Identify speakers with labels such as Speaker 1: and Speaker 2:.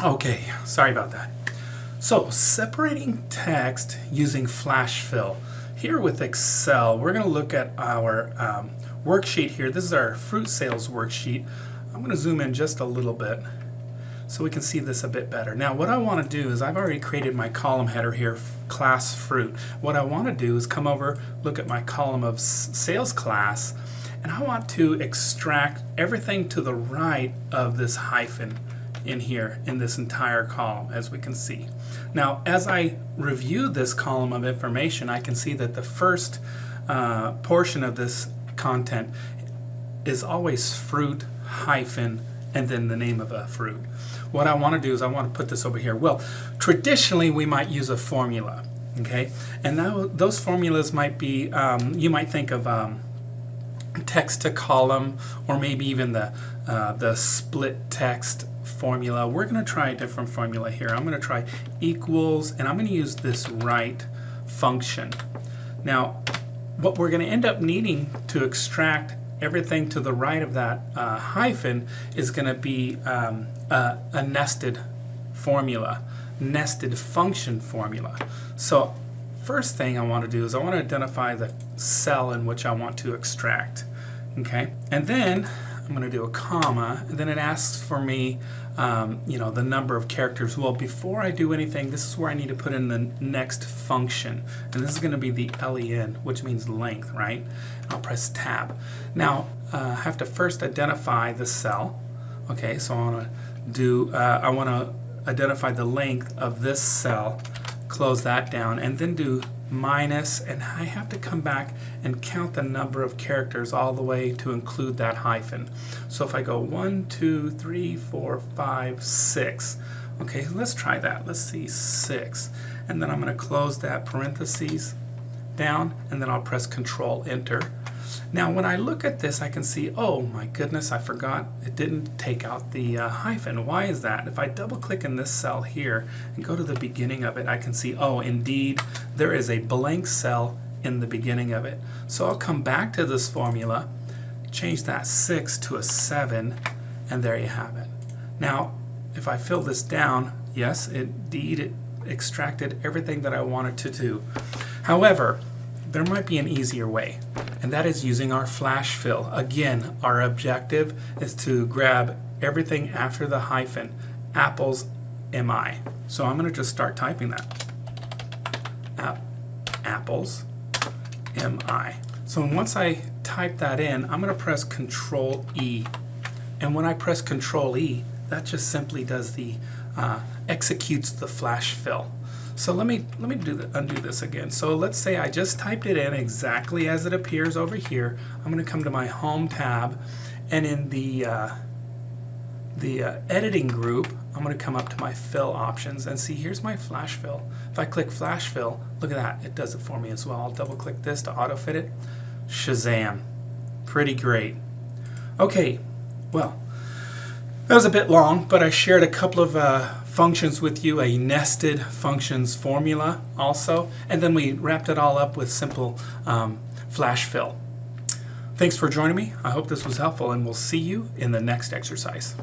Speaker 1: Okay, sorry about that. So, separating text using flash fill. Here with Excel, we're going to look at our worksheet here. This is our fruit sales worksheet. I'm going to zoom in just a little bit so we can see this a bit better. Now, what I want to do is I've already created my column header here, class fruit. What I want to do is come over, look at my column of sales class, and I want to extract everything to the right of this hyphen in here in this entire column, as we can see. Now, as I review this column of information, I can see that the first portion of this content is always fruit hyphen and then the name of a fruit. What I want to do is I want to put this over here. Well, traditionally we might use a formula, okay? And now those formulas might be, you might think of text to column, or maybe even the split text formula. We're going to try a different formula here. I'm going to try equals, and I'm going to use this right function. Now, what we're going to end up needing to extract everything to the right of that hyphen is going to be a nested formula, nested function formula. So first thing I want to do is I want to identify the cell in which I want to extract. Okay, and then I'm going to do a comma, and then it asks for me the number of characters. Well, before I do anything, this is where I need to put in the next function, and this is going to be the len, which means length, right? I'll press tab. Now I have to first identify the cell. Okay, so I want to identify the length of this cell, close that down, and then do minus, and I have to come back and count the number of characters all the way to include that hyphen. So if I go 1, 2, 3, 4, 5, 6. Okay, let's try that. Let's see, 6. And then I'm going to close that parentheses down, and then I'll press Control Enter. Now when I look at this, I can see, oh my goodness, I forgot it didn't take out the hyphen. Why is that? If I double click in this cell here and go to the beginning of it, I can see, oh indeed, there is a blank cell in the beginning of it. So I'll come back to this formula, change that 6 to a 7, and there you have it. Now if I fill this down, yes, indeed it extracted everything that I wanted to do. However, there might be an easier way, and that is using our flash fill. Again, our objective is to grab everything after the hyphen, apples mi. So I'm going to just start typing that. Apples mi. So once I type that in, I'm going to press Control E. And when I press Control E, that just simply does the executes the flash fill. So let me undo this again. So let's say I just typed it in exactly as it appears over here. I'm going to come to my Home tab, and in the editing group, I'm going to come up to my fill options and see, here's my flash fill. If I click flash fill, look at that, it does it for me as well. I'll double click this to auto fit it. Shazam! Pretty great. Okay, well, that was a bit long, but I shared a couple of functions with you, a nested functions formula also, and then we wrapped it all up with simple flash fill. Thanks for joining me. I hope this was helpful, and we'll see you in the next exercise.